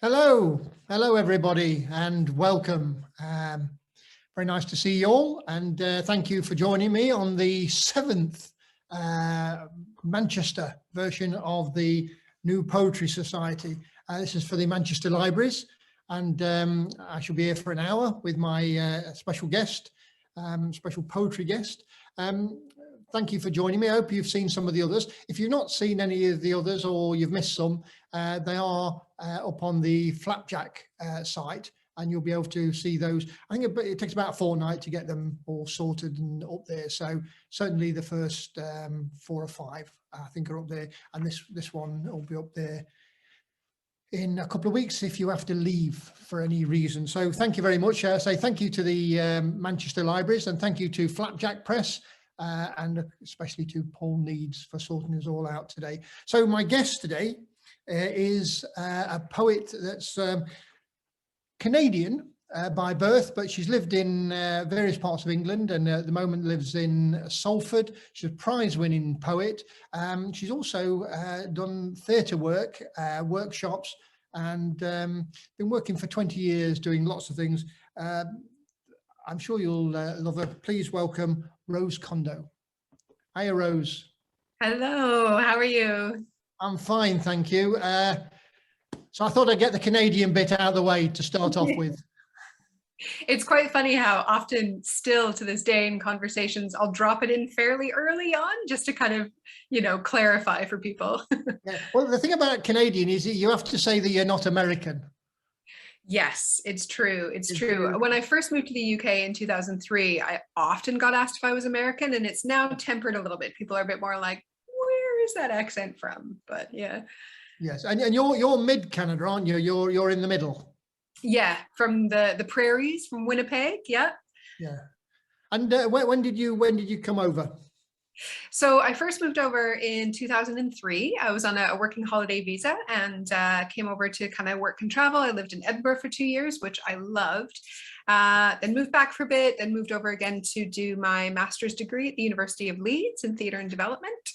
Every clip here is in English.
Hello everybody, and welcome. Very nice to see you all, and thank you for joining me on the 7th Manchester version of the New Poetry Society. This is for the Manchester Libraries, and I shall be here for an hour with my special guest, special poetry guest. Thank you for joining me. I hope you've seen some of the others. If you've not seen any of the others or you've missed some, they are up on the Flapjack site, and you'll be able to see those. I think it takes about a fortnight to get them all sorted and up there. So certainly the first 4 or 5, I think, are up there, and this one will be up there in a couple of weeks if you have to leave for any reason. So thank you very much. Say thank you to the Manchester Libraries, and thank you to Flapjack Press. And especially to Paul Needs for sorting us all out today. So my guest today is a poet that's Canadian by birth, but she's lived in various parts of England, and at the moment lives in Salford. She's a prize-winning poet. She's also done theatre work, workshops, and been working for 20 years doing lots of things. I'm sure you'll love her. Please welcome Rose Condo. Hiya, Rose. Hello, how are you? I'm fine, thank you. So I thought I'd get the Canadian bit out of the way to start off with. It's quite funny how often still to this day in conversations, I'll drop it in fairly early on just to kind of, clarify for people. Yeah. Well, the thing about Canadian is you have to say that you're not American. Yes, it's true. It's true. When I first moved to the UK in 2003, I often got asked if I was American, and it's now tempered a little bit. People are a bit more like, where is that accent from? But yeah. Yes, and you're mid-Canada, aren't you? You're in the middle. Yeah, from the prairies, from Winnipeg. Yeah. Yeah. And when did you come over? So I first moved over in 2003. I was on a working holiday visa and came over to kind of work and travel. I lived in Edinburgh for 2 years, which I loved. Then moved back for a bit, then moved over again to do my master's degree at the University of Leeds in theatre and development.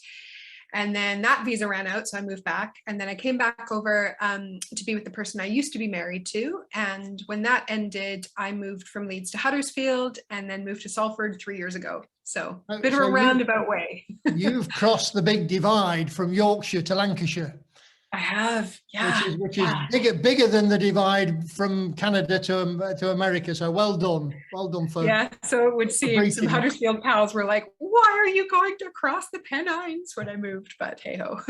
And then that visa ran out, so I moved back. And then I came back over to be with the person I used to be married to. And when that ended, I moved from Leeds to Huddersfield and then moved to Salford 3 years ago. So a bit of a roundabout way. You've crossed the big divide from Yorkshire to Lancashire. I have, yeah. Which is bigger than the divide from Canada to America. So well done for. Yeah, so it would seem some Huddersfield pals were like, why are you going to cross the Pennines when I moved? But hey ho.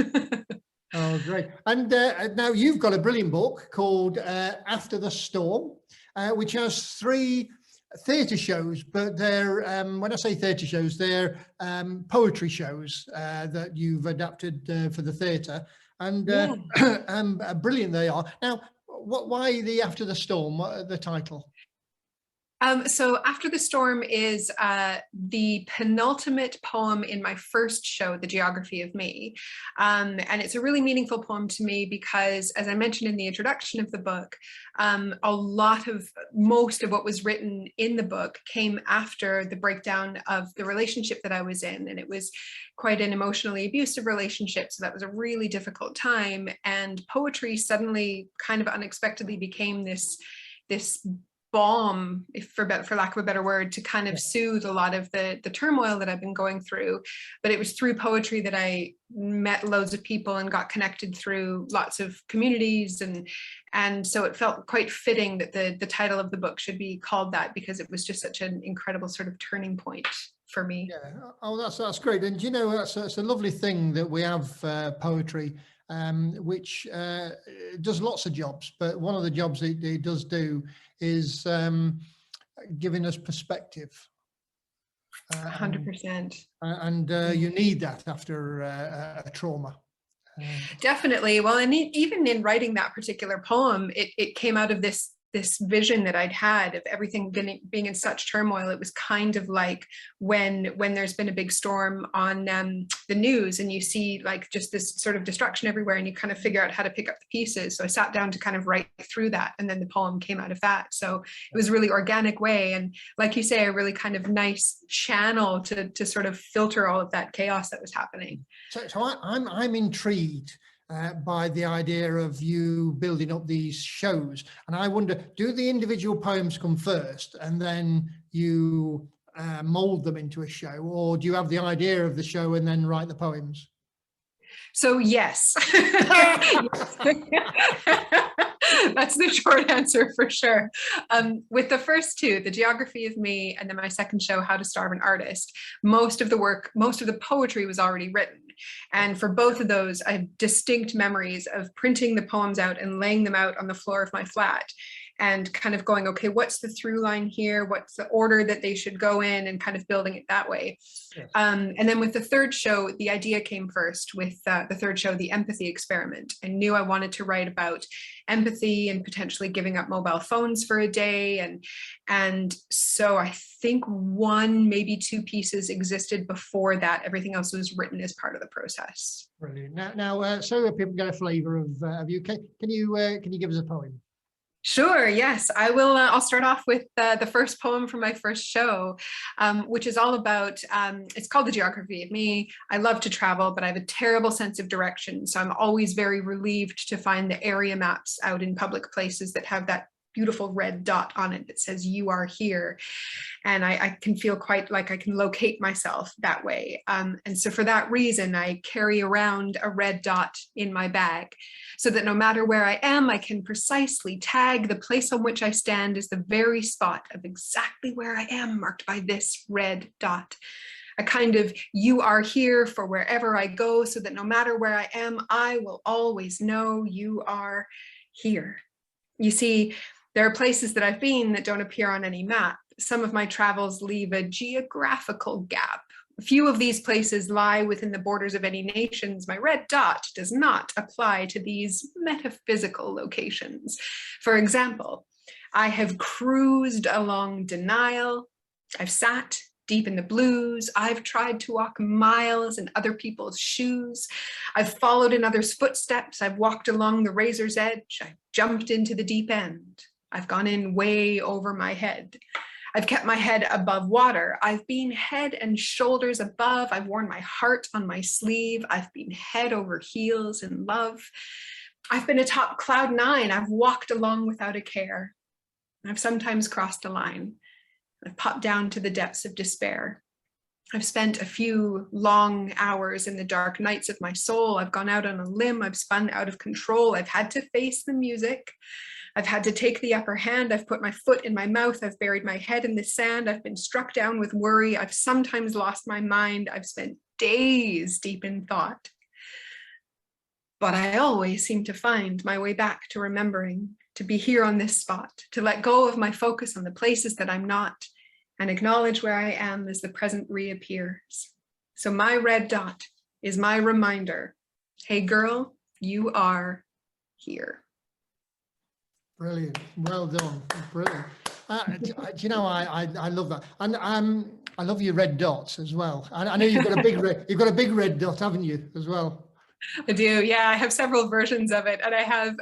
Oh, great. And now you've got a brilliant book called After the Storm, which has 3 theatre shows, but they're, when I say theatre shows, they're poetry shows that you've adapted for the theatre. And brilliant they are. Now, why the After the Storm? The title? So After the Storm is the penultimate poem in my first show, The Geography of Me. And it's a really meaningful poem to me because, as I mentioned in the introduction of the book, most of what was written in the book came after the breakdown of the relationship that I was in. And it was quite an emotionally abusive relationship. So that was a really difficult time. And poetry suddenly kind of unexpectedly became this balm, for lack of a better word, to kind of soothe a lot of the turmoil that I've been going through. But it was through poetry that I met loads of people and got connected through lots of communities, and so it felt quite fitting that the title of the book should be called that, because it was just such an incredible sort of turning point for me. Yeah. Oh, that's great. And that's a lovely thing that we have poetry, which does lots of jobs, but one of the jobs it does do is giving us perspective. 100%. And you need that after a trauma. Definitely. Well, and even in writing that particular poem, it came out of this vision that I'd had of everything being in such turmoil. It was kind of like when there's been a big storm on the news and you see like just this sort of destruction everywhere, and you kind of figure out how to pick up the pieces. So I sat down to kind of write through that, and then the poem came out of that. So it was a really organic way, and like you say, a really kind of nice channel to sort of filter all of that chaos that was happening. So I'm intrigued. by the idea of you building up these shows. And I wonder, do the individual poems come first and then you mold them into a show, or do you have the idea of the show and then write the poems? So yes. That's the short answer for sure. With the first two, The Geography of Me, and then my second show, How to Starve an Artist, most of the poetry was already written. And for both of those, I have distinct memories of printing the poems out and laying them out on the floor of my flat and kind of going, okay, what's the through line here? What's the order that they should go in, and kind of building it that way. Yes. And then with the third show, the idea came first with the third show, The Empathy Experiment. I knew I wanted to write about empathy and potentially giving up mobile phones for a day. And so I think one, maybe two pieces existed before that. Everything else was written as part of the process. Brilliant. Now, so that people get a flavour of you, can you give us a poem? Sure, yes, I will. I'll start off with the first poem from my first show, which is all about, it's called The Geography of Me. I love to travel, but I have a terrible sense of direction. So I'm always very relieved to find the area maps out in public places that have that beautiful red dot on it that says you are here. And I can feel quite like I can locate myself that way. And so for that reason, I carry around a red dot in my bag so that no matter where I am, I can precisely tag the place on which I stand as the very spot of exactly where I am, marked by this red dot. A kind of you are here for wherever I go, so that no matter where I am, I will always know you are here. You see, there are places that I've been that don't appear on any map. Some of my travels leave a geographical gap. A few of these places lie within the borders of any nations. My red dot does not apply to these metaphysical locations. For example, I have cruised along denial. I've sat deep in the blues. I've tried to walk miles in other people's shoes. I've followed in others' footsteps. I've walked along the razor's edge. I've jumped into the deep end. I've gone in way over my head. I've kept my head above water. I've been head and shoulders above. I've worn my heart on my sleeve. I've been head over heels in love. I've been atop cloud 9. I've walked along without a care. I've sometimes crossed a line. I've popped down to the depths of despair. I've spent a few long hours in the dark nights of my soul. I've gone out on a limb. I've spun out of control. I've had to face the music. I've had to take the upper hand. I've put my foot in my mouth. I've buried my head in the sand. I've been struck down with worry. I've sometimes lost my mind. I've spent days deep in thought. But I always seem to find my way back to remembering to be here on this spot, to let go of my focus on the places that I'm not, and acknowledge where I am as the present reappears. So my red dot is my reminder. Hey girl, you are here. Brilliant. Well done. Brilliant. Do you know, I love that. And I love your red dots as well. I know you've got a big red dot, haven't you, as well? I do. Yeah, I have several versions of it. And I have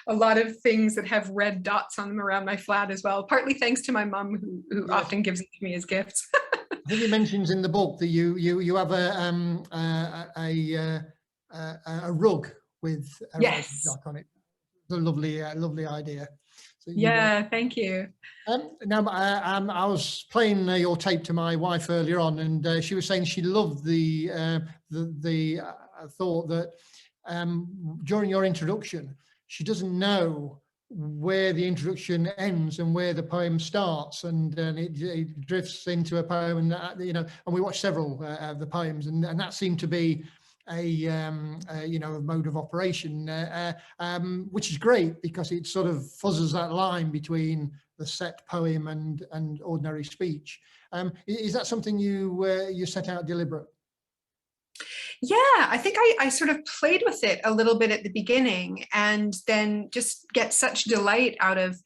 a lot of things that have red dots on them around my flat as well, partly thanks to my mum who yes. often gives it to me as gifts. I think it mentions in the book that you have a rug with a yes. red dot on it. It's a lovely idea. So thank you. Now, I was playing your tape to my wife earlier on, and she was saying she loved the thought that during your introduction, she doesn't know where the introduction ends and where the poem starts, and it drifts into a poem, and and we watched several of the poems, and that seemed to be a mode of operation, which is great because it sort of fuzzes that line between the set poem and ordinary speech. Is that something you set out deliberate? Yeah, I think I sort of played with it a little bit at the beginning, and then just get such delight out of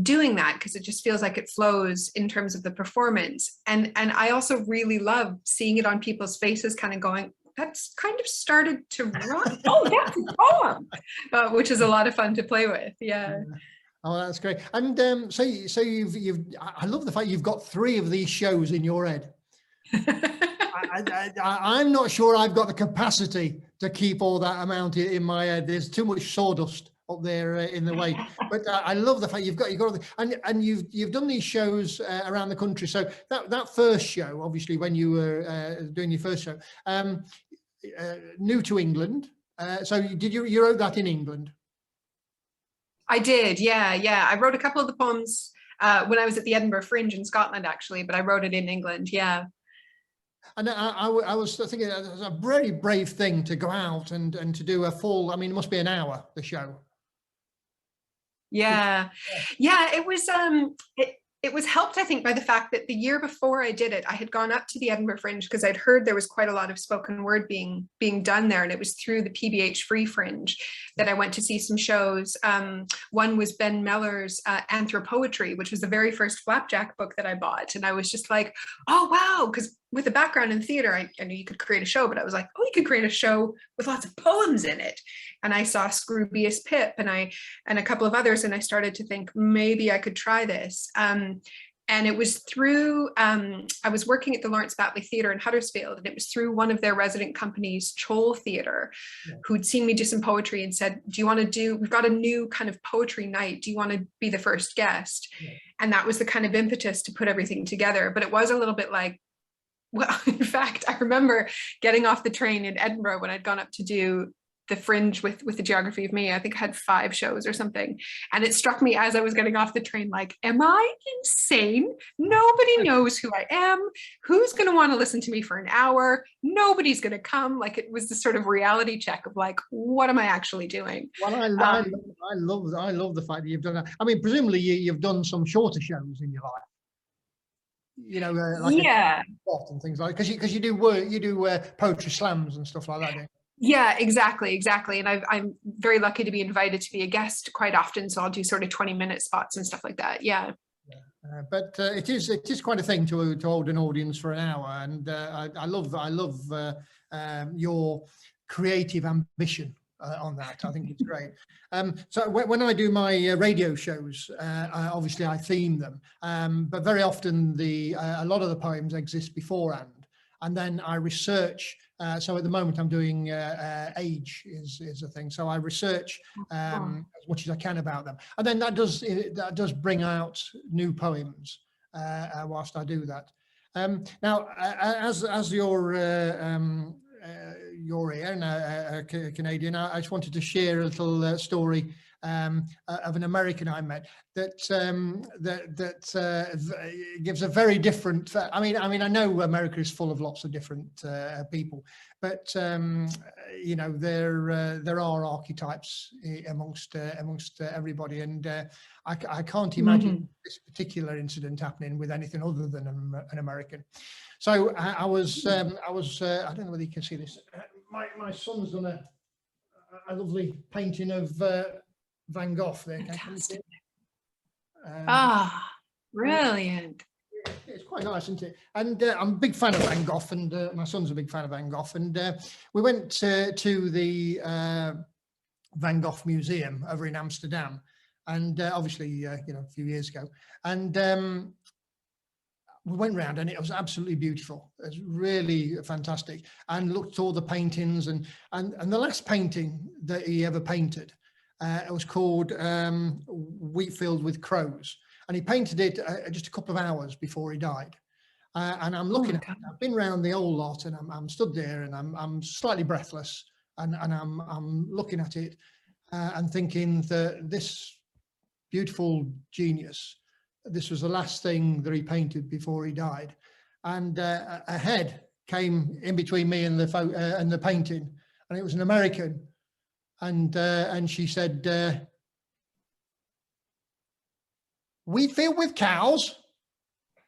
doing that, because it just feels like it flows in terms of the performance. And I also really love seeing it on people's faces, kind of going, that's kind of started to run. Oh, that's a poem, which is a lot of fun to play with. Yeah. Oh, that's great. And so you've I love the fact you've got 3 of these shows in your head. I'm not sure I've got the capacity to keep all that amount in my head. There's too much sawdust up there in the way. But I love the fact you've got and you've done these shows around the country. So that first show, obviously, when you were doing your first show, new to England. So you wrote that in England? I did, yeah. I wrote a couple of the poems when I was at the Edinburgh Fringe in Scotland, actually, but I wrote it in England, yeah. And I was thinking it was a very brave thing to go out and to do a full, I mean, it must be an hour, the show. Yeah, it was helped, I think, by the fact that the year before I did it, I had gone up to the Edinburgh Fringe because I'd heard there was quite a lot of spoken word being done there, and it was through the PBH Free Fringe that I went to see some shows. One was Ben Mellor's Anthropoetry, which was the very first Flapjack book that I bought, and I was just like, oh wow, because with a background in theater, I knew you could create a show, but I was like, oh, you could create a show with lots of poems in it. And I saw Scroobius Pip and a couple of others, and I started to think maybe I could try this. And it was through, I was working at the Lawrence Batley Theatre in Huddersfield, and it was through one of their resident companies, Chol Theatre, who'd seen me do some poetry and said, do you want to we've got a new kind of poetry night. Do you want to be the first guest? Yeah. And that was the kind of impetus to put everything together. But it was a little bit like, well, in fact, I remember getting off the train in Edinburgh when I'd gone up to do the Fringe with the Geography of Me. I think I had 5 shows or something. And it struck me as I was getting off the train, like, am I insane? Nobody knows who I am. Who's going to want to listen to me for an hour? Nobody's going to come. Like, it was this sort of reality check of like, what am I actually doing? Well, I love the fact that you've done that. I mean, presumably you've done some shorter shows in your life. You know, like yeah, and things like, because you do poetry slams and stuff like that, don't you? Yeah, exactly. And I'm very lucky to be invited to be a guest quite often, so I'll do sort of 20-minute spots and stuff like that. Yeah. But it is quite a thing to hold an audience for an hour, and I love your creative ambition on that. I think it's great. So when I do my radio shows, obviously I theme them, but very often a lot of the poems exist beforehand, and then I research. So at the moment I'm doing age is a thing. So I research as much as I can about them, and then that does bring out new poems whilst I do that. Now, as you're here and a Canadian, I just wanted to share a little story of an American I met that gives a very different. I mean, I know America is full of lots of different people, but you know, there are archetypes amongst everybody, and I can't imagine this particular incident happening with anything other than an American. So I was I don't know whether you can see this. My son's done a lovely painting of Van Gogh there. Fantastic. Brilliant. It's quite nice, isn't it? And I'm a big fan of Van Gogh, and my son's a big fan of Van Gogh. And we went to the Van Gogh Museum over in Amsterdam, and obviously, you know, a few years ago. And we went round, and it was absolutely beautiful. It was really fantastic, and looked at all the paintings, and the last painting that he ever painted, it was called Wheatfield with Crows, and he painted it just a couple of hours before he died. And I'm looking at it. I've been around the whole lot, and I'm stood there, and I'm slightly breathless, and I'm looking at it and thinking that this beautiful genius, this was the last thing that he painted before he died. And a head came in between me and the painting, and it was an American. And she said, "Wheatfield with cows?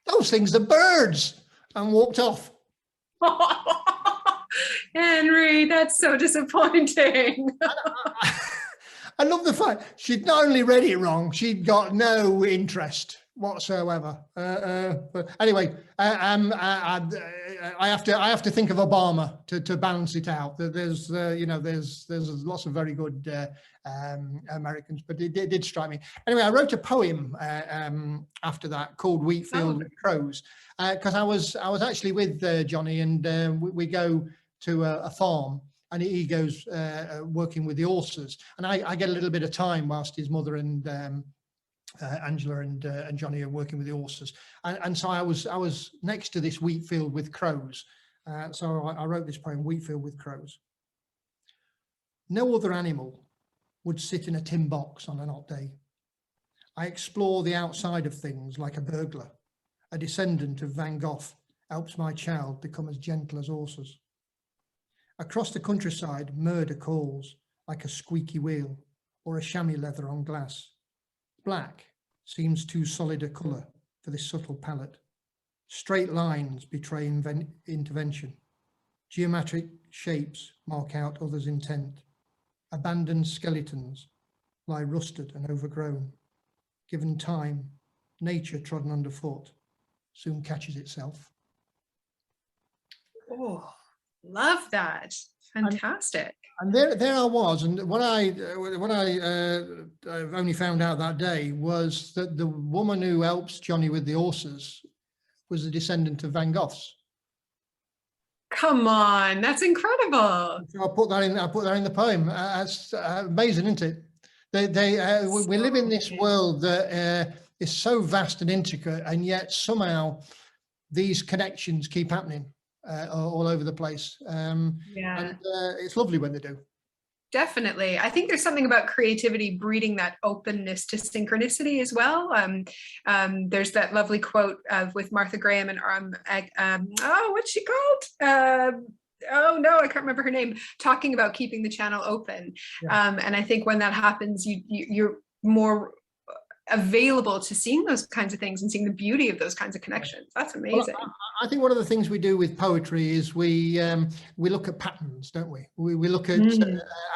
Those things are birds," and walked off. Henry, that's so disappointing. I love the fact she'd not only read it wrong, she'd got no interest whatsoever. But anyway, I have to think of Obama to balance it out. There's there's lots of very good Americans, but it did strike me. Anyway, I wrote a poem after that called Wheatfield with Crows, because I was actually with Johnny, and we go to a farm, and he goes working with the horses, and I get a little bit of time whilst his mother and Angela and Johnny are working with the horses, and so I was next to this wheatfield with crows. So I wrote this poem, Wheatfield with Crows. No other animal would sit in a tin box on an hot day. I explore the outside of things like a burglar. A descendant of Van Gogh helps my child become as gentle as horses. Across the countryside, murder calls like a squeaky wheel or a chamois leather on glass. Black seems too solid a colour for this subtle palette. Straight lines betray intervention. Geometric shapes mark out others' intent. Abandoned skeletons lie rusted and overgrown. Given time, nature trodden underfoot soon catches itself. Oh, love that. Fantastic. And there I was, and what I only found out that day was that the woman who helps Johnny with the horses was a descendant of Van Gogh's. Come on, that's incredible. So I put that in the poem. It's amazing, isn't it? We live in this world that is so vast and intricate, and yet somehow these connections keep happening all over the place. And it's lovely when they do. Definitely. I think there's something about creativity breeding that openness to synchronicity as well. There's that lovely quote with Martha Graham and what's she called? Oh no, I can't remember her name, talking about keeping the channel open. Yeah. And I think when that happens, you're more available to seeing those kinds of things and seeing the beauty of those kinds of connections. That's amazing. Well, I think one of the things we do with poetry is we look at patterns, don't we? We look at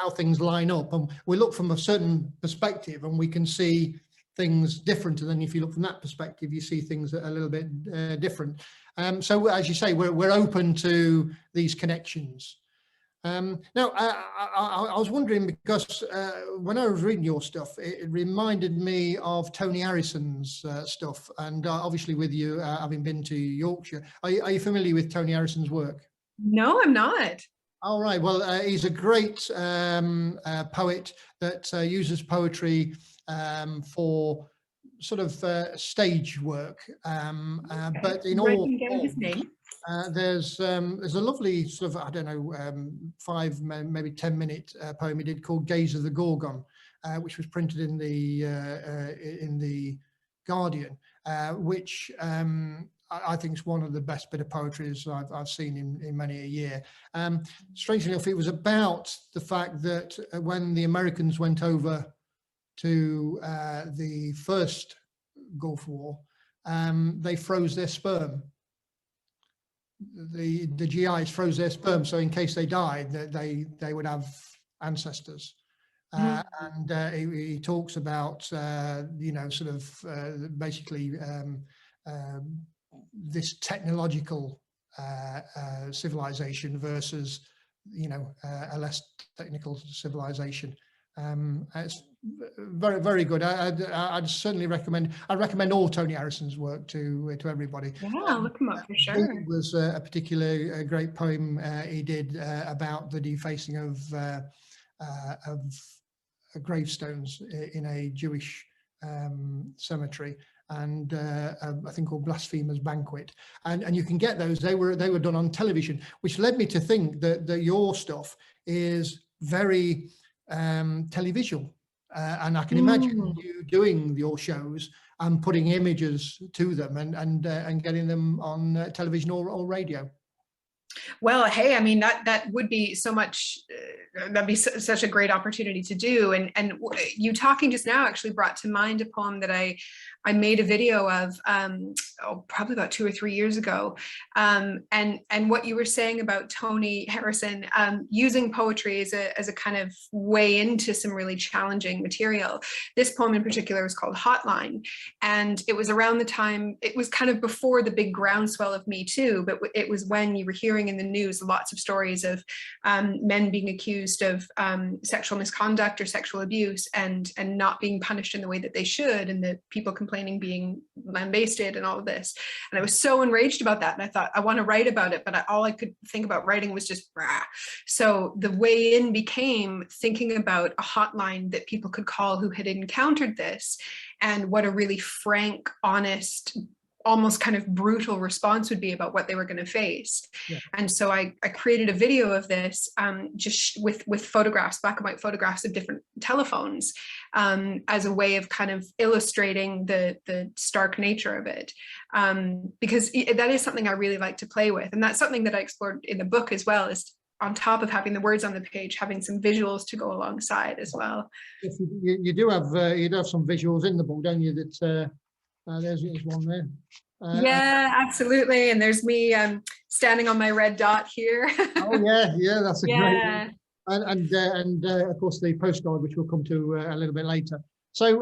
how things line up, and we look from a certain perspective, and we can see things different. And then if you look from that perspective, you see things that are a little bit different. So as you say, we're open to these connections. Now, I was wondering, because when I was reading your stuff, it reminded me of Tony Harrison's stuff, and obviously with you having been to Yorkshire, are you familiar with Tony Harrison's work? No, I'm not. All right, well, he's a great poet that uses poetry for sort of stage work, but in all his name. There's a lovely sort of, I don't know, 5, maybe 10-minute poem he did called Gaze of the Gorgon, which was printed in the Guardian, which I think is one of the best bit of poetry I've seen in many a year. Strangely enough, it was about the fact that when the Americans went over to the first Gulf War, they froze their sperm. The GIs froze their sperm, so in case they died, they would have ancestors. And he talks about sort of basically this technological civilization versus a less technical civilization. It's very, very good. I'd certainly recommend. I recommend all Tony Harrison's work to everybody. Yeah, look him up for sure. It was a particular great poem he did about the defacing of gravestones in a Jewish cemetery, and I think called Blasphemer's Banquet, and you can get those. They were done on television, which led me to think that your stuff is very televisual, and I can imagine you doing your shows and putting images to them and getting them on television or radio. Well, hey, I mean, that would be so much, that'd be such a great opportunity to do. And you talking just now actually brought to mind a poem that I I made a video of probably about 2 or 3 years ago. And what you were saying about Tony Harrison using poetry as a kind of way into some really challenging material. This poem in particular was called Hotline. And it was around the time, it was kind of before the big groundswell of Me Too, but it was when you were hearing in the news lots of stories of men being accused of sexual misconduct or sexual abuse and not being punished in the way that they should, and the people complaining being lambasted and all of this. And I was so enraged about that, and I thought I want to write about it, but all I could think about writing was just rah. So the way in became thinking about a hotline that people could call who had encountered this, and what a really frank, honest, almost kind of brutal response would be about what they were going to face. Yeah. And so I created a video of this just with photographs, black and white photographs of different telephones, as a way of kind of illustrating the stark nature of it. Because that is something I really like to play with. And that's something that I explored in the book as well, is on top of having the words on the page, having some visuals to go alongside as well. Yes, you do have some visuals in the book, don't you? That there's one there. Yeah, absolutely. And there's me standing on my red dot here. Oh yeah, that's a great one. And of course the postcard, which we'll come to a little bit later. So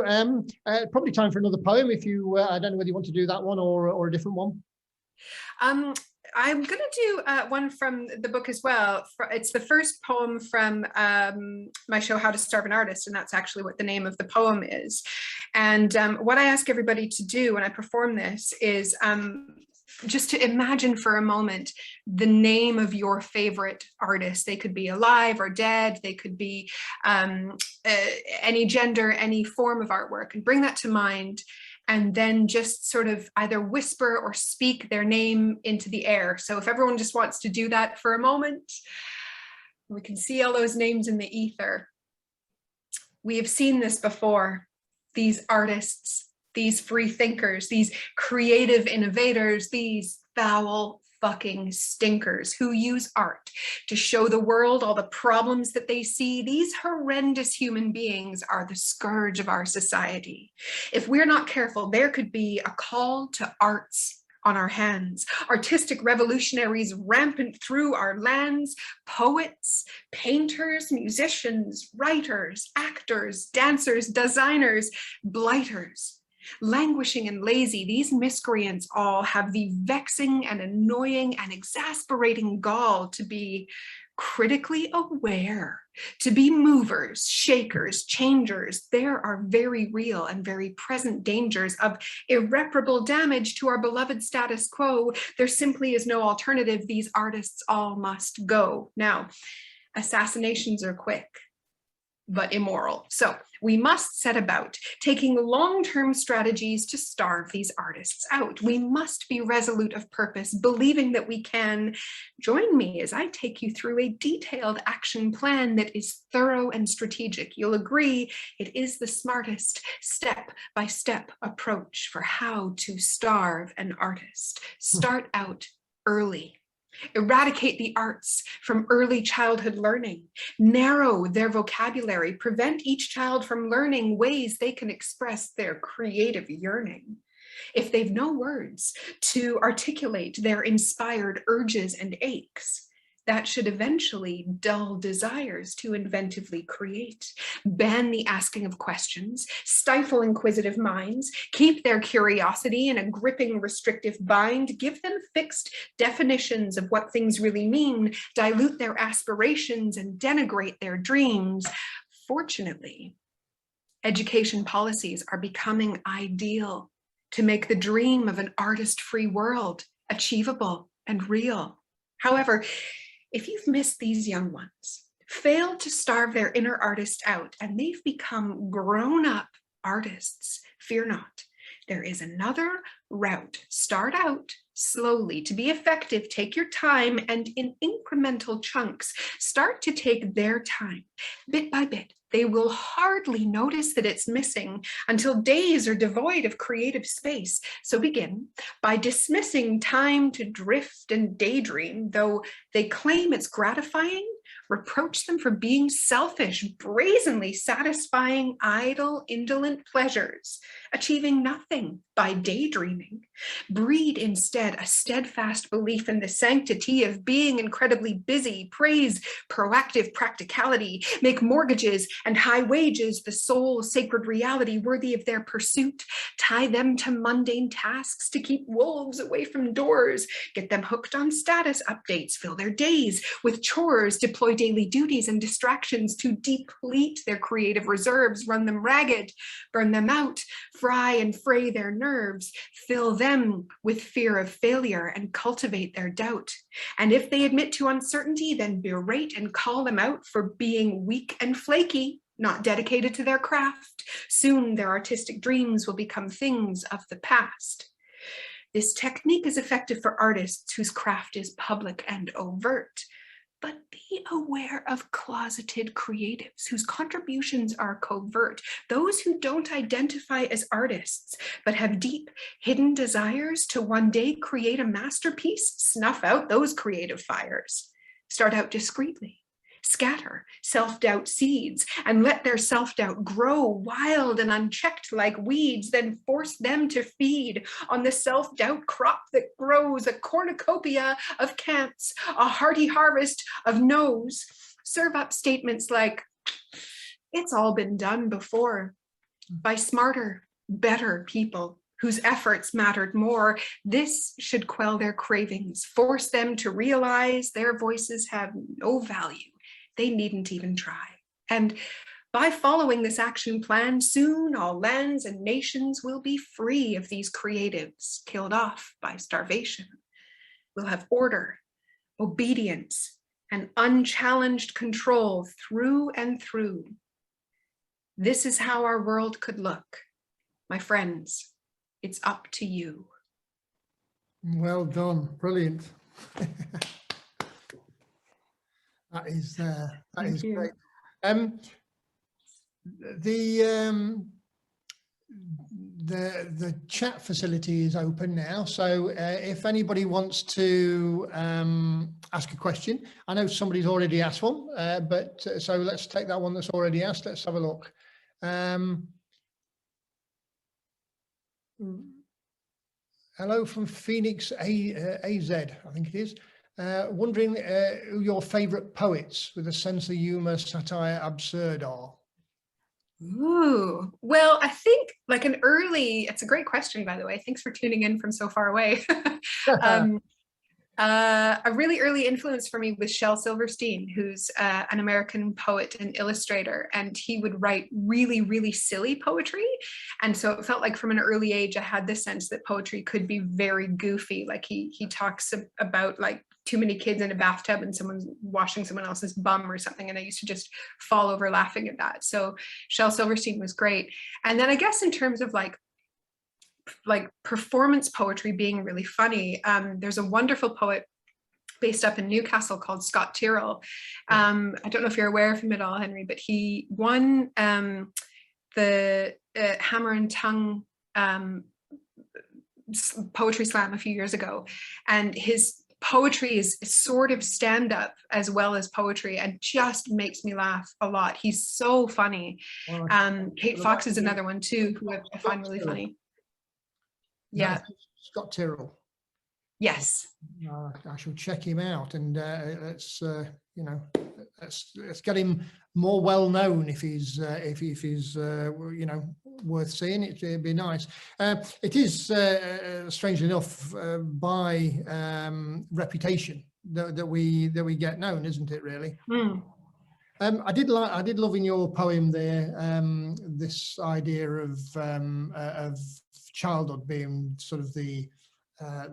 probably time for another poem. If you, I don't know whether you want to do that one or a different one. I'm going to do one from the book as well. It's the first poem from my show, How to Starve an Artist, and that's actually what the name of the poem is. And what I ask everybody to do when I perform this is just to imagine for a moment the name of your favorite artist. They could be alive or dead. They could be any gender, any form of artwork, and bring that to mind. And then just sort of either whisper or speak their name into the air. So if everyone just wants to do that for a moment, we can see all those names in the ether. We have seen this before. These artists, these free thinkers, these creative innovators, these foul fucking stinkers who use art to show the world all the problems that they see. These horrendous human beings are the scourge of our society. If we're not careful, there could be a call to arts on our hands, artistic revolutionaries rampant through our lands, poets, painters, musicians, writers, actors, dancers, designers, blighters. Languishing and lazy, these miscreants all have the vexing and annoying and exasperating gall to be critically aware, to be movers, shakers, changers. There are very real and very present dangers of irreparable damage to our beloved status quo. There simply is no alternative. These artists all must go. Now, assassinations are quick, but immoral. So we must set about taking long-term strategies to starve these artists out. We must be resolute of purpose, believing that we can. Join me as I take you through a detailed action plan that is thorough and strategic. You'll agree it is the smartest step-by-step approach for how to starve an artist. Start out early. Eradicate the arts from early childhood learning, narrow their vocabulary, prevent each child from learning ways they can express their creative yearning. If they've no words to articulate their inspired urges and aches, that should eventually dull desires to inventively create. Ban the asking of questions, stifle inquisitive minds, keep their curiosity in a gripping restrictive bind, give them fixed definitions of what things really mean, dilute their aspirations and denigrate their dreams. Fortunately, education policies are becoming ideal to make the dream of an artist-free world achievable and real. However, if you've missed these young ones, failed to starve their inner artist out, and they've become grown-up artists, fear not. There is another route. Start out slowly. To be effective, take your time, and in incremental chunks, start to take their time, bit by bit. They will hardly notice that it's missing until days are devoid of creative space. So begin by dismissing time to drift and daydream. Though they claim it's gratifying, reproach them for being selfish, brazenly satisfying idle, indolent pleasures, achieving nothing by daydreaming. Breed instead a steadfast belief in the sanctity of being incredibly busy, praise proactive practicality, make mortgages and high wages the sole sacred reality worthy of their pursuit, tie them to mundane tasks to keep wolves away from doors, get them hooked on status updates, fill their days with chores, deploy daily duties and distractions to deplete their creative reserves, run them ragged, burn them out, fry and fray their nerves, fill them with fear of failure and cultivate their doubt. And if they admit to uncertainty, then berate and call them out for being weak and flaky, not dedicated to their craft. Soon their artistic dreams will become things of the past. This technique is effective for artists whose craft is public and overt. But be aware of closeted creatives whose contributions are covert, those who don't identify as artists, but have deep, hidden desires to one day create a masterpiece. Snuff out those creative fires. Start out discreetly. Scatter self-doubt seeds and let their self-doubt grow wild and unchecked like weeds, then force them to feed on the self-doubt crop that grows, a cornucopia of can'ts, a hearty harvest of no's. Serve up statements like, it's all been done before by smarter, better people whose efforts mattered more. This should quell their cravings, force them to realize their voices have no value. They needn't even try. And by following this action plan, soon all lands and nations will be free of these creatives killed off by starvation. We'll have order, obedience, and unchallenged control through and through. This is how our world could look. My friends, it's up to you. Well done, brilliant. That is great. The chat facility is open now, so if anybody wants to ask a question, I know somebody's already asked one, but so let's take that one that's already asked. Let's have a look. Hello from Phoenix AZ, I think it is. Wondering who your favourite poets with a sense of humour, satire, absurd are? Ooh, well, I think like it's a great question, by the way. Thanks for tuning in from so far away. A really early influence for me was Shel Silverstein, who's an American poet and illustrator, and he would write really, really silly poetry. And so it felt like from an early age, I had this sense that poetry could be very goofy. Like he talks about like too many kids in a bathtub and someone's washing someone else's bum or something. And I used to just fall over laughing at that. So Shel Silverstein was great. And then I guess in terms of like performance poetry being really funny, there's a wonderful poet based up in Newcastle called Scott Tyrell. I don't know if you're aware of him at all, Henry, but he won the Hammer and Tongue poetry slam a few years ago, and his poetry is sort of stand-up as well as poetry and just makes me laugh a lot. He's so funny. Kate Fox is another one too who I find really funny. Yeah, Scott Tyrell. Yes. I shall check him out, and let's get him more well known if he's worth seeing. It'd be nice. It is strangely enough by reputation that we get known, isn't it? Really. I did love in your poem there this idea of childhood being sort of the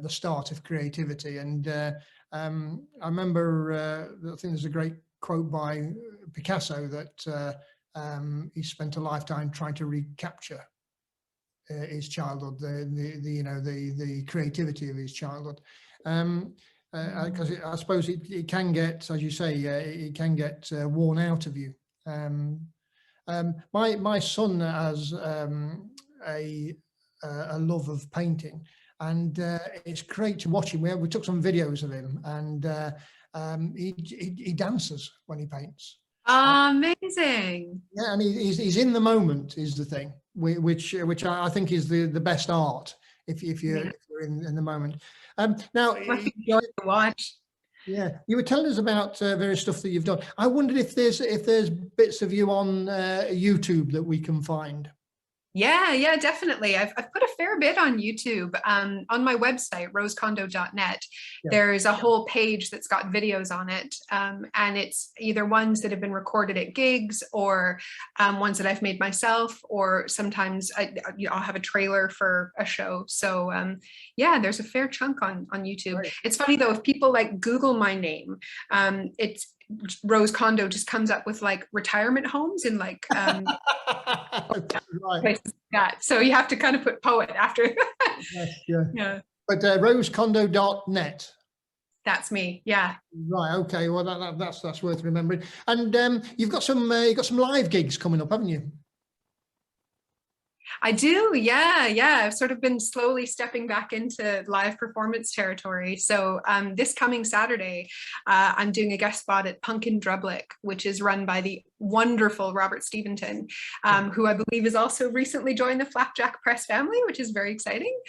start of creativity, and I remember I think there's a great quote by Picasso that he spent a lifetime trying to recapture his childhood, the creativity of his childhood, because I suppose it can get, as you say, it can get worn out of you. My son has a love of painting, and it's great to watch him. We took some videos of him, and he dances when he paints. Amazing. Yeah, and he's in the moment is the thing, which I think is the best art if you're in the moment. Now, Must be fun to watch. yeah, you were telling us about various stuff that you've done. I wondered if there's bits of you on YouTube that we can find. Yeah, definitely. I've put a fair bit on YouTube. On my website, rosecondo.net, Yeah. there's a whole page that's got videos on it. And it's either ones that have been recorded at gigs or ones that I've made myself, or sometimes I'll have a trailer for a show. So yeah, there's a fair chunk on YouTube. Right. It's funny though, if people like Google my name, it's Rose Condo just comes up with like retirement homes in like right. places like that. So you have to kind of put poet after. Yes, yeah. Yeah. But rosecondo.net. That's me. Yeah. Right. Okay. Well, that's worth remembering. And you've got some live gigs coming up, haven't you? I do, yeah. I've sort of been slowly stepping back into live performance territory. So this coming Saturday, I'm doing a guest spot at Punkin Drublic, which is run by the wonderful Robert Steventon, who I believe has also recently joined the Flapjack Press family, which is very exciting.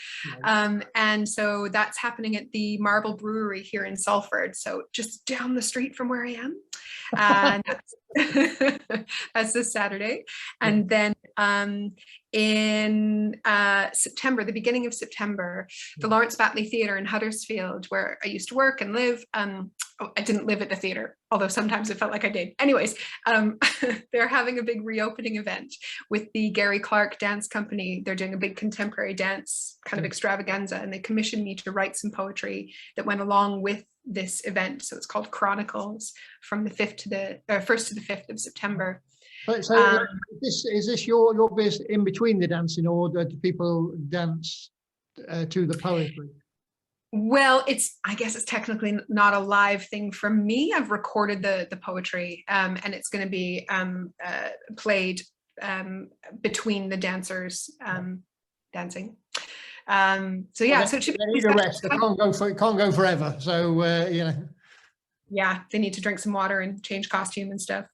Nice. And so that's happening at the Marble Brewery here in Salford, so just down the street from where I am. And that's this Saturday. And then in September, the beginning of September, the Lawrence Batley Theatre in Huddersfield, where I used to work and live. I didn't live at the theatre, although sometimes it felt like I did. Anyways, they're having a big reopening event with the Gary Clark Dance Company. They're doing a big contemporary dance kind of extravaganza, and they commissioned me to write some poetry that went along with this event. So it's called Chronicles, from the 1st to the 5th of September. So is this your bit in between the dancing, or do people dance to the poetry? Well, I guess it's technically not a live thing for me. I've recorded the poetry, and it's going to be played between the dancers dancing. So yeah, so it should they need a rest. They can't go forever. So you know. Yeah, they need to drink some water and change costume and stuff.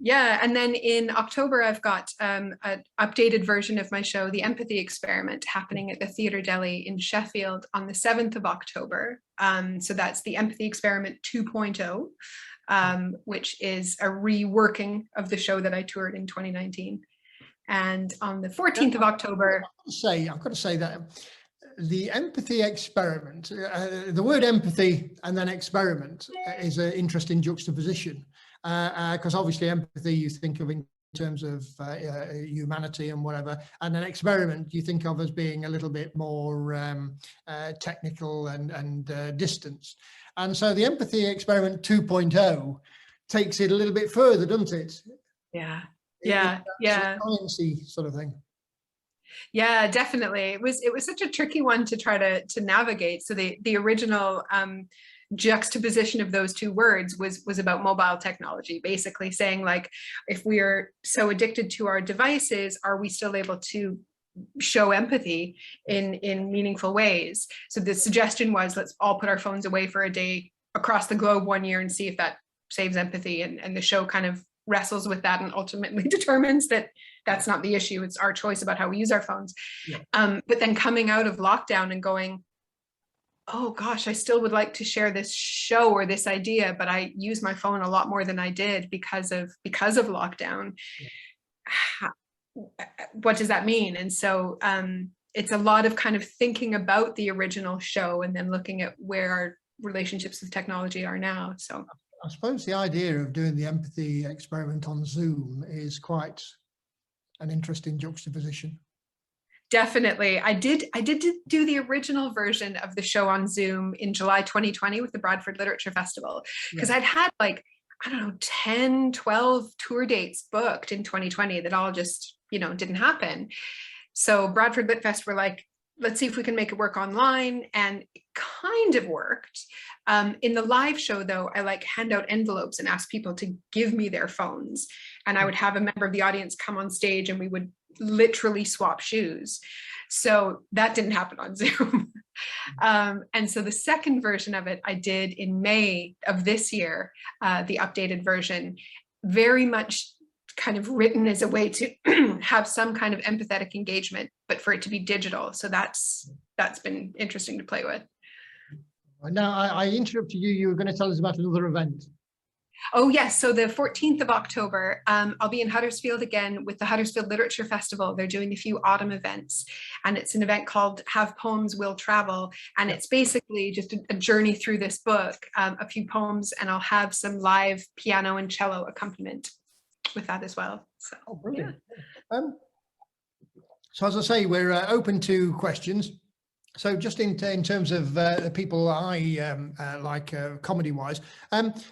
Yeah, and then in October, I've got an updated version of my show, The Empathy Experiment, happening at the Theatre Deli in Sheffield on the 7th of October. So that's The Empathy Experiment 2.0, which is a reworking of the show that I toured in 2019. And on the 14th of October... I've got to say that the empathy experiment, the word empathy and then experiment is an interesting juxtaposition. Because obviously empathy you think of in terms of humanity and whatever, and an experiment you think of as being a little bit more technical and distanced. And so the empathy experiment 2.0 takes it a little bit further, doesn't it? Yeah. It's a sciencey sort of thing. Yeah, definitely. It was such a tricky one to try to navigate. So the original juxtaposition of those two words was about mobile technology, basically saying, like, if we are so addicted to our devices, are we still able to show empathy in meaningful ways? So the suggestion was, let's all put our phones away for a day across the globe 1 year and see if that saves empathy. And the show kind of wrestles with that and ultimately determines that that's not the issue. It's our choice about how we use our phones. Yeah. But then coming out of lockdown and going, oh gosh, I still would like to share this show or this idea, but I use my phone a lot more than I did because of lockdown. Yeah. What does that mean? And so it's a lot of kind of thinking about the original show and then looking at where our relationships with technology are now. So I suppose the idea of doing the empathy experiment on Zoom is quite an interesting juxtaposition. Definitely. I did do the original version of the show on Zoom in July 2020 with the Bradford Literature Festival, because I'd had like, I don't know, 10, 12 tour dates booked in 2020 that all just, didn't happen. So Bradford Lit Fest were like, let's see if we can make it work online. And it kind of worked. In the live show, though, I hand out envelopes and ask people to give me their phones. And I would have a member of the audience come on stage and we would literally swap shoes. So that didn't happen on Zoom. And so the second version of it I did in May of this year, the updated version, very much kind of written as a way to have some kind of empathetic engagement, but for it to be digital. So that's been interesting to play with. Now, I interrupted you. You were going to tell us about another event. Oh, yes. So the 14th of October, I'll be in Huddersfield again with the Huddersfield Literature Festival. They're doing a few autumn events, and it's an event called Have Poems Will Travel. And it's basically just a journey through this book, a few poems, and I'll have some live piano and cello accompaniment with that as well. So, oh, brilliant. Yeah. So as I say, we're open to questions. So just in terms of the people I like comedy-wise,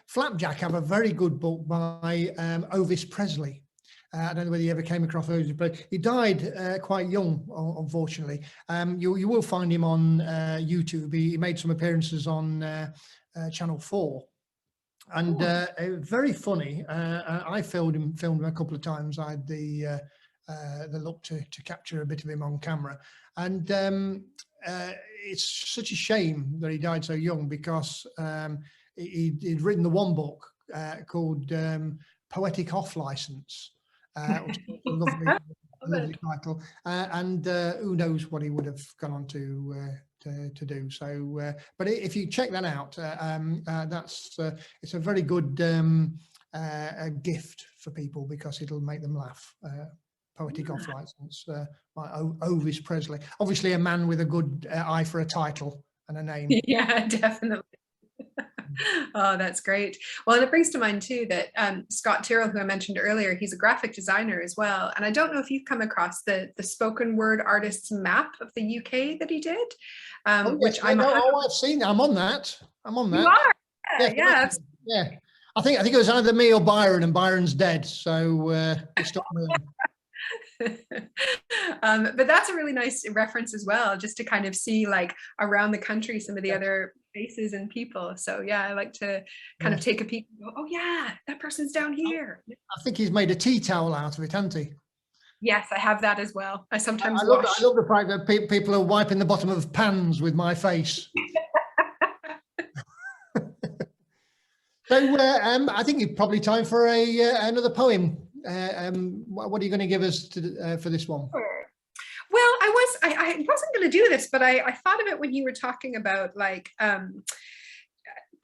Flapjack have a very good book by Ovis Presley. I don't know whether you ever came across Ovis, but he died quite young, unfortunately. You will find him on YouTube. He made some appearances on Channel 4. And very funny. I filmed him a couple of times. I had the luck to capture a bit of him on camera. And it's such a shame that he died so young, because he'd written the one book called Poetic Off License, which is a lovely title. And who knows what he would have gone on to do. So, but if you check that out, it's a very good gift for people, because it'll make them laugh. Poetic Off License by Ovis Presley. Obviously a man with a good eye for a title and a name. Yeah, definitely. Oh, that's great. Well, and it brings to mind too that Scott Tyrell, who I mentioned earlier, he's a graphic designer as well. And I don't know if you've come across the spoken word artist's map of the UK that he did, which I've seen. I'm on that. You are? Yeah. Yeah. I think it was either me or Byron, and Byron's dead, so it stopped me. But that's a really nice reference as well, just to kind of see like around the country some of the other faces and people. So yeah, I like to kind of take a peek and go, oh yeah, that person's down here. I think he's made a tea towel out of it, hasn't he? Yes, I have that as well. I sometimes I love the fact that people are wiping the bottom of pans with my face. So I think it's probably time for another poem. What are you going to give us for this one? Well, I wasn't going to do this, but I thought of it when you were talking about like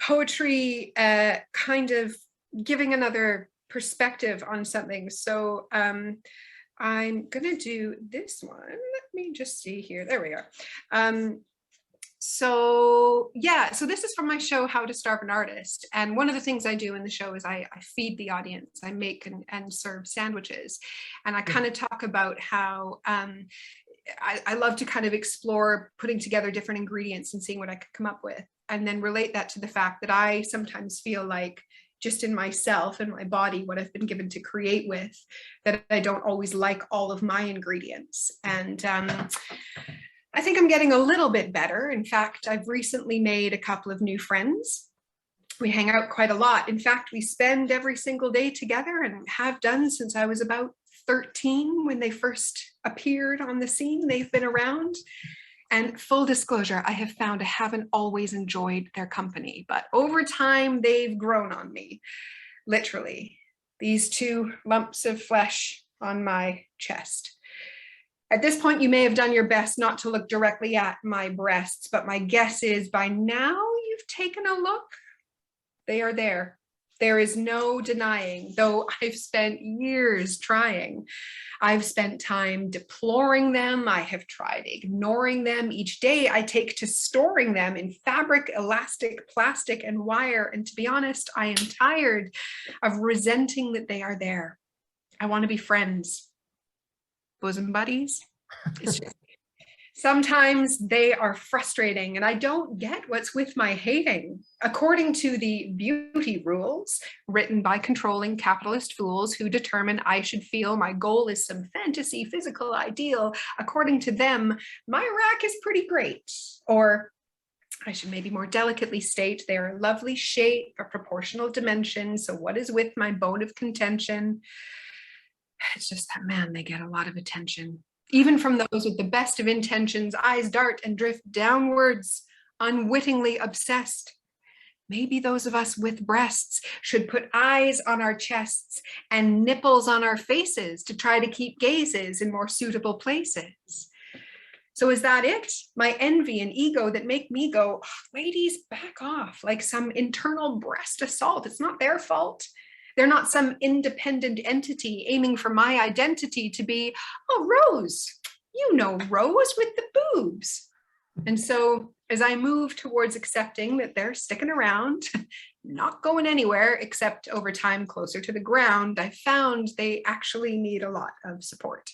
poetry, kind of giving another perspective on something. So I'm going to do this one. Let me just see here. There we are. So yeah, so this is from my show, How to Starve an Artist. And one of the things I do in the show is I feed the audience. I make and serve sandwiches. And I kind of talk about how I love to kind of explore putting together different ingredients and seeing what I could come up with. And then relate that to the fact that I sometimes feel like just in myself and my body, what I've been given to create with, that I don't always like all of my ingredients. And I think I'm getting a little bit better. In fact, I've recently made a couple of new friends. We hang out quite a lot. In fact, we spend every single day together, and have done since I was about 13 when they first appeared on the scene. They've been around. And full disclosure, I have found I haven't always enjoyed their company, but over time they've grown on me, literally. These two lumps of flesh on my chest. At this point, you may have done your best not to look directly at my breasts, but my guess is by now you've taken a look. They are there. There is no denying, though I've spent years trying. I've spent time deploring them. I have tried ignoring them. Each day I take to storing them in fabric, elastic, plastic, and wire. And to be honest, I am tired of resenting that they are there. I want to be friends. Bosom buddies. It's just, sometimes they are frustrating, and I don't get what's with my hating. According to the beauty rules written by controlling capitalist fools who determine I should feel my goal is some fantasy physical ideal, according to them, my rack is pretty great. Or I should maybe more delicately state they are a lovely shape, a proportional dimension. So what is with my bone of contention? It's just that, man, they get a lot of attention. Even from those with the best of intentions, eyes dart and drift downwards, unwittingly obsessed. Maybe those of us with breasts should put eyes on our chests and nipples on our faces to try to keep gazes in more suitable places. So is that it? My envy and ego that make me go, oh, ladies, back off, like some internal breast assault. It's not their fault. They're not some independent entity aiming for my identity to be, oh, Rose, you know, Rose with the boobs. And so as I move towards accepting that they're sticking around, not going anywhere except over time closer to the ground, I found they actually need a lot of support.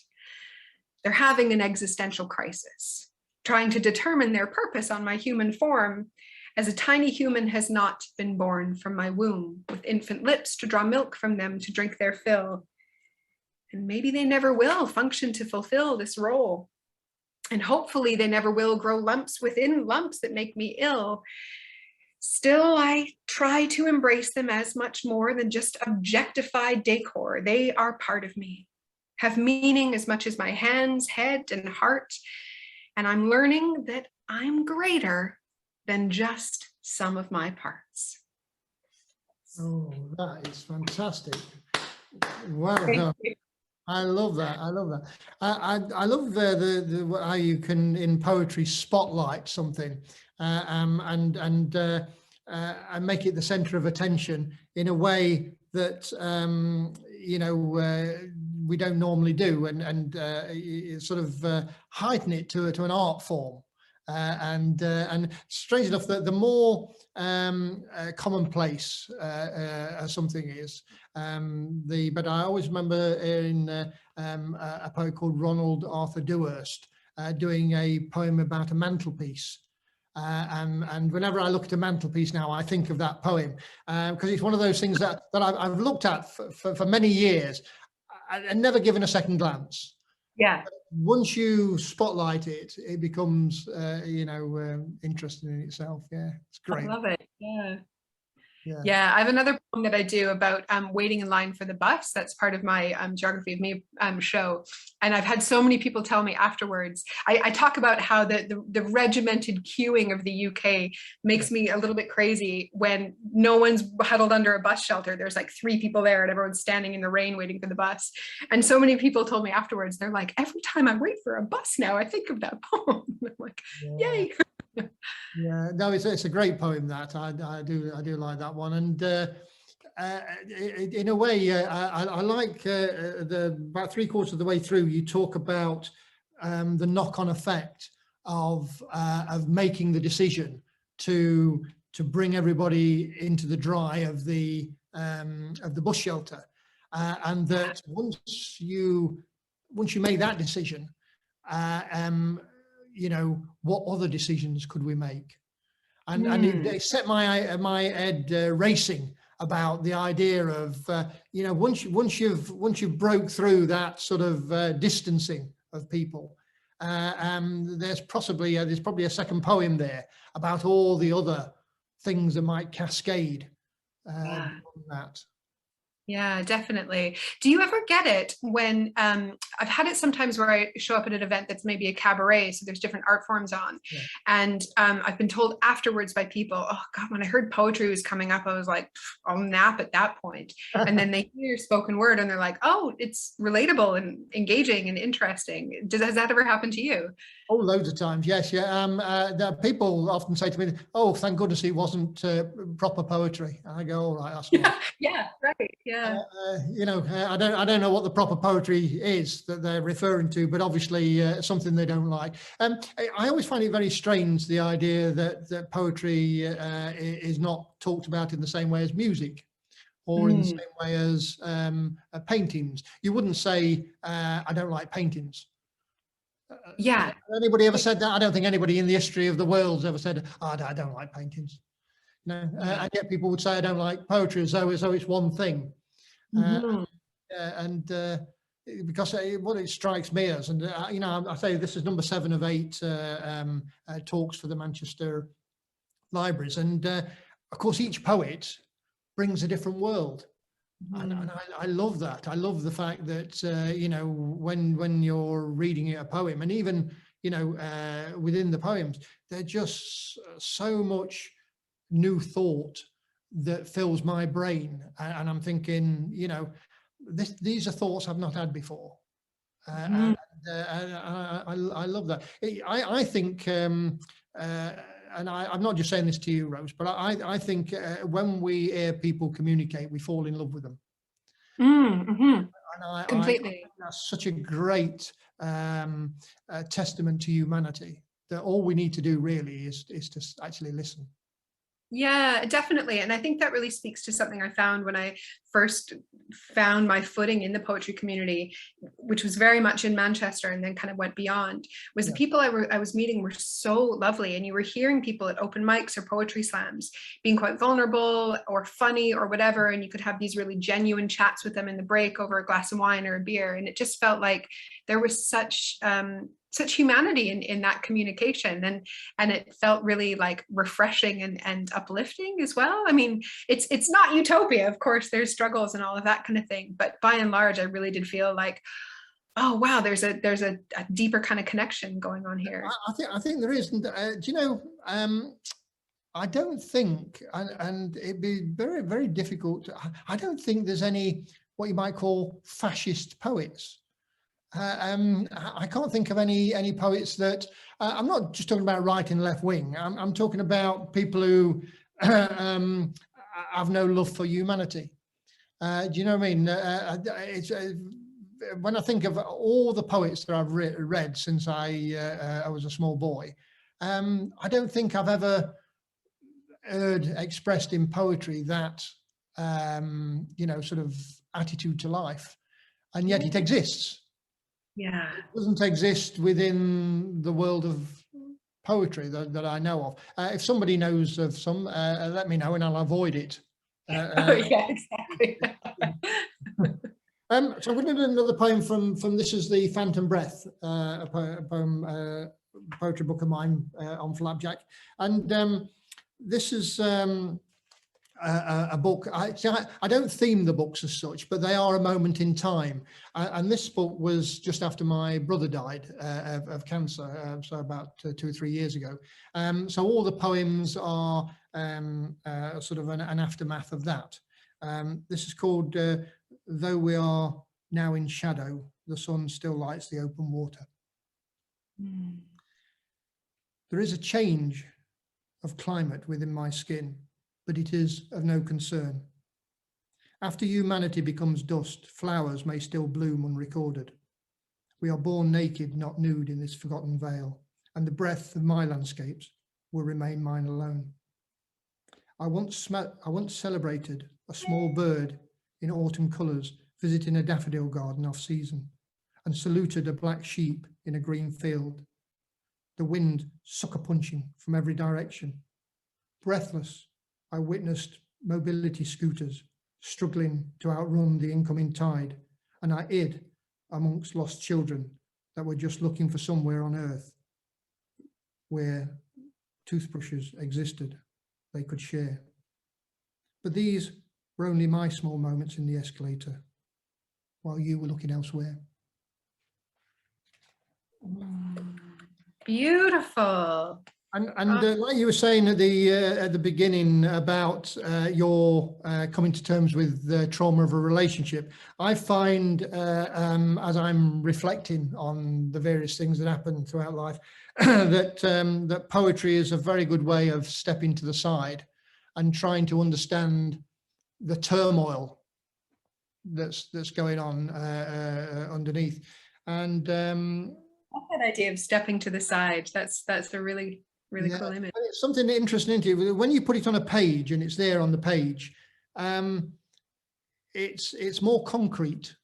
They're having an existential crisis, trying to determine their purpose on my human form, as a tiny human has not been born from my womb with infant lips to draw milk from them to drink their fill. And maybe they never will function to fulfill this role. And hopefully they never will grow lumps within lumps that make me ill. Still, I try to embrace them as much more than just objectified decor. They are part of me, have meaning as much as my hands, head, and heart. And I'm learning that I'm greater than just some of my parts. Oh, that is fantastic. Well done. I love that. I love that. I love the how you can in poetry spotlight something and make it the center of attention in a way that you know we don't normally do, and sort of heighten it to an art form. And strange enough, that the more commonplace something is, but I always remember in a poet called Ronald Arthur Dewhurst doing a poem about a mantelpiece. And whenever I look at a mantelpiece now, I think of that poem because it's one of those things that I've looked at for many years and never given a second glance. Yeah. Once you spotlight it, it becomes, you know, interesting in itself. Yeah, it's great. I love it. Yeah. Yeah, I have another poem that I do about waiting in line for the bus. That's part of my Geography of Me show. And I've had so many people tell me afterwards, I talk about how the regimented queuing of the UK makes me a little bit crazy when no one's huddled under a bus shelter. There's like 3 people there and everyone's standing in the rain waiting for the bus. And so many people told me afterwards, they're like, every time I wait for a bus now, I think of that poem. I'm like, yay. Yeah, no, it's a great poem. That I do like that one, and in a way, I like about 3/4 of the way through. You talk about the knock-on effect of making the decision to bring everybody into the dry of the bus shelter, and that once you make that decision. You know, what other decisions could we make? And it set my head racing about the idea of you know, once you've broke through that sort of distancing of people, there's probably a second poem there about all the other things that might cascade on that. Yeah, definitely. Do you ever get it when I've had it sometimes where I show up at an event that's maybe a cabaret, so there's different art forms on, and I've been told afterwards by people, oh God, when I heard poetry was coming up, I was like, I'll nap at that point. And then they hear spoken word and they're like, oh, it's relatable and engaging and interesting. Has that ever happened to you? Oh, loads of times, yes, yeah. The people often say to me, "Oh, thank goodness it wasn't proper poetry." And I go, "All right, that's fine." Yeah, right, yeah. You know, I don't know what the proper poetry is that they're referring to, but obviously something they don't like. I always find it very strange, the idea that poetry is not talked about in the same way as music, or in the same way as paintings. You wouldn't say, "I don't like paintings." Yeah. Anybody ever said that? I don't think anybody in the history of the world's ever said, oh, I don't like paintings. No, and yet people would say, I don't like poetry, as though it's one thing. Because what it strikes me as, and you know, I say this is number 7 of 8 talks for the Manchester libraries, and of course each poet brings a different world. And I love that. I love the fact that, you know, when you're reading a poem, and even, you know, within the poems, they're just so much new thought that fills my brain. And I'm thinking, you know, these are thoughts I've not had before. And I love that. I think, and I'm not just saying this to you, Rose, but I think when we hear people communicate, we fall in love with them. And Completely. I think that's such a great testament to humanity, that all we need to do really is to actually listen. Yeah, definitely. And I think that really speaks to something I found when I first found my footing in the poetry community, which was very much in Manchester and then kind of went beyond, was the people I was meeting were so lovely. And you were hearing people at open mics or poetry slams being quite vulnerable or funny or whatever. And you could have these really genuine chats with them in the break over a glass of wine or a beer. And it just felt like there was such humanity in that communication, and it felt really like refreshing and uplifting as well. I mean, it's not utopia, of course, there's struggles and all of that kind of thing, but by and large I really did feel like, oh wow, there's a deeper kind of connection going on here. I think there is. Do you know, I don't think, and it'd be very, very difficult, I don't think there's any what you might call fascist poets. I can't think of any poets that, I'm not just talking about right and left wing, I'm talking about people who have no love for humanity. Do you know what I mean? When I think of all the poets that I've read since I was a small boy, I don't think I've ever heard expressed in poetry that, you know, sort of attitude to life, and yet it exists. Yeah, it doesn't exist within the world of poetry that I know of. If somebody knows of some, let me know and I'll avoid it. yeah, exactly. So we're going to do another poem from This Is the Phantom Breath, a poem, poetry book of mine on Flapjack. And this is a book. I don't theme the books as such, but they are a moment in time. And this book was just after my brother died of cancer, so about 2 or 3 years ago. So all the poems are sort of an aftermath of that. This is called Though We Are Now in Shadow, the Sun Still Lights the Open Water. There is a change of climate within my skin, but it is of no concern. After humanity becomes dust, flowers may still bloom unrecorded. We are born naked, not nude in this forgotten vale, and the breath of my landscapes will remain mine alone. I once celebrated a small bird in autumn colours visiting a daffodil garden off season, and saluted a black sheep in a green field. The wind sucker punching from every direction. Breathless, I witnessed mobility scooters struggling to outrun the incoming tide, and I hid amongst lost children that were just looking for somewhere on earth where toothbrushes existed they could share. But these were only my small moments in the escalator, while you were looking elsewhere. Beautiful. And like you were saying at the beginning about your coming to terms with the trauma of a relationship, I find as I'm reflecting on the various things that happen throughout life, that poetry is a very good way of stepping to the side and trying to understand the turmoil that's going on underneath. And that idea of stepping to the side, that's a really cool image. It's something interesting into it. When you put it on a page and it's there on the page, it's more concrete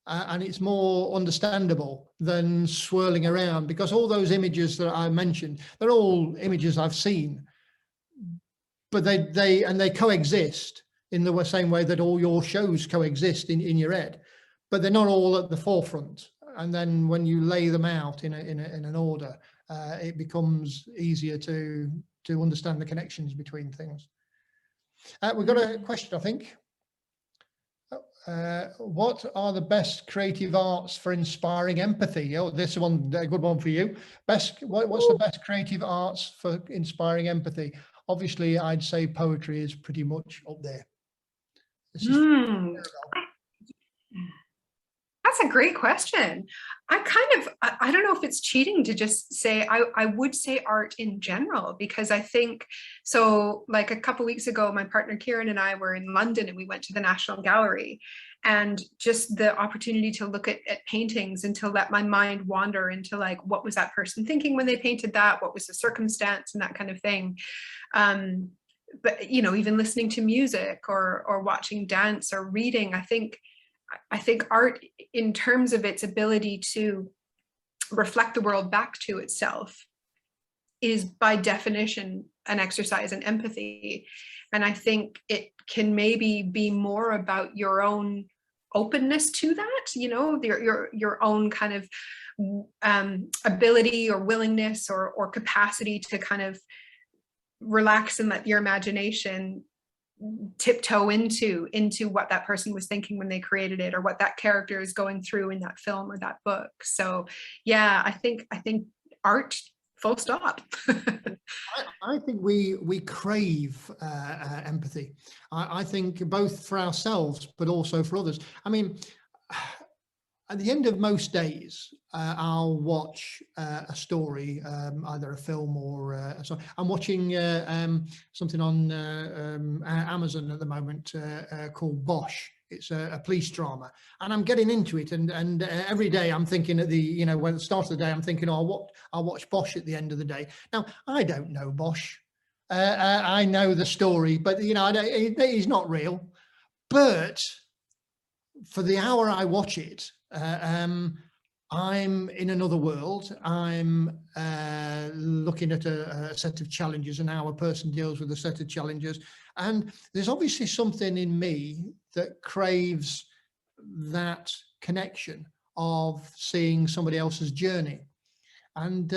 and it's more understandable than swirling around, because all those images that I mentioned, they're all images I've seen, but they coexist in the same way that all your shows coexist in your head, but they're not all at the forefront. And then when you lay them out in an order, it becomes easier to understand the connections between things. We've got a question, I think. what are the best creative arts for inspiring empathy? Oh, this one, a good one for you. What's the best creative arts for inspiring empathy? Obviously, I'd say poetry is pretty much up there. This is That's a great question. I don't know if it's cheating to just say, I would say art in general, because I think, so like a couple of weeks ago, my partner Kieran and I were in London and we went to the National Gallery, and just the opportunity to look at paintings and to let my mind wander into like, what was that person thinking when they painted that? What was the circumstance and that kind of thing. But, you know, even listening to music or watching dance or reading, I think art, in terms of its ability to reflect the world back to itself, is by definition an exercise in empathy. And I think it can maybe be more about your own openness to that, you know, your own kind of ability or willingness or capacity to kind of relax and let your imagination tiptoe into what that person was thinking when they created it, or what that character is going through in that film or that book. So yeah, I think art, full stop. I think we crave empathy. I think both for ourselves, but also for others. I mean, at the end of most days, I'll watch a story, either a film or so. I'm watching something on Amazon at the moment called Bosch. It's a police drama, and I'm getting into it. And every day I'm thinking when at the start of the day, I'm thinking, oh, I'll watch Bosch at the end of the day. Now, I don't know Bosch. I know the story, but he's not real. But for the hour I watch it, I'm in another world. I'm looking at a set of challenges, and how a person deals with a set of challenges. And there's obviously something in me that craves that connection of seeing somebody else's journey. And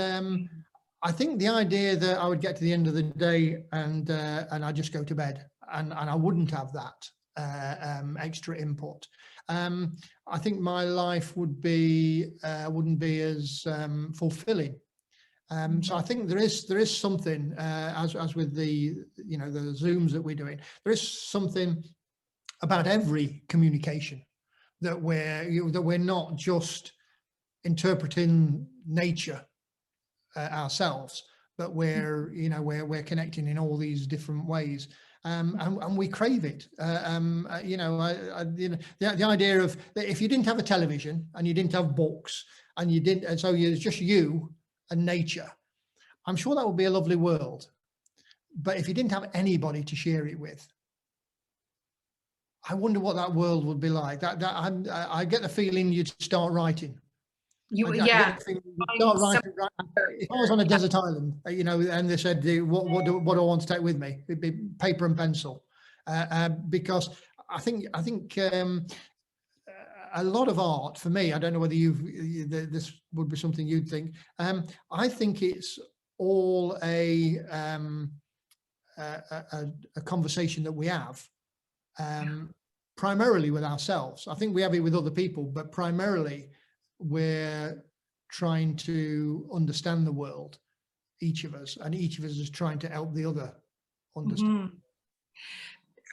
I think the idea that I would get to the end of the day and I just go to bed and I wouldn't have that extra input. I think my life wouldn't be as fulfilling. So I think there is something, as with the the Zooms that we're doing, there is something about every communication that we're not just interpreting nature ourselves, but we're connecting in all these different ways. And we crave it. The idea of that, if you didn't have a television and you didn't have books and so it's just you and nature, I'm sure that would be a lovely world. But if you didn't have anybody to share it with, I wonder what that world would be like. I get the feeling you'd start writing. If I was on a desert island, and they said, what do I want to take with me? It'd be paper and pencil, because I think a lot of art for me, I don't know whether this would be something you'd think. I think it's all a conversation that we have, primarily with ourselves. I think we have it with other people, but primarily we're trying to understand the world, each of us, and each of us is trying to help the other understand.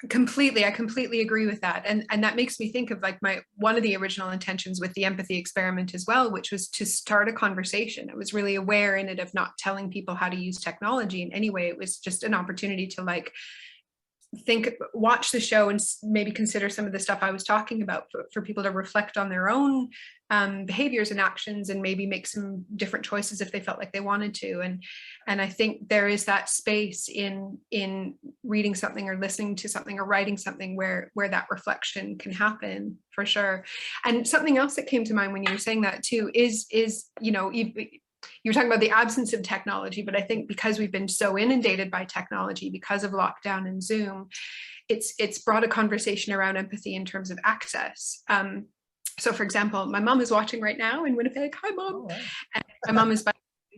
Completely. I completely agree with that. And that makes me think of like one of the original intentions with the empathy experiment as well, which was to start a conversation. I was really aware in it of not telling people how to use technology in any way. It was just an opportunity to watch the show and maybe consider some of the stuff I was talking about for people to reflect on their own behaviors and actions, and maybe make some different choices if they felt like they wanted to. And I think there is that space in reading something or listening to something or writing something where that reflection can happen, for sure. And something else that came to mind when you were saying that too is you were talking about the absence of technology, but I think because we've been so inundated by technology because of lockdown and Zoom, it's brought a conversation around empathy in terms of access. So for example, my mom is watching right now in Winnipeg. Hi, Mom. Oh, wow. And my mom is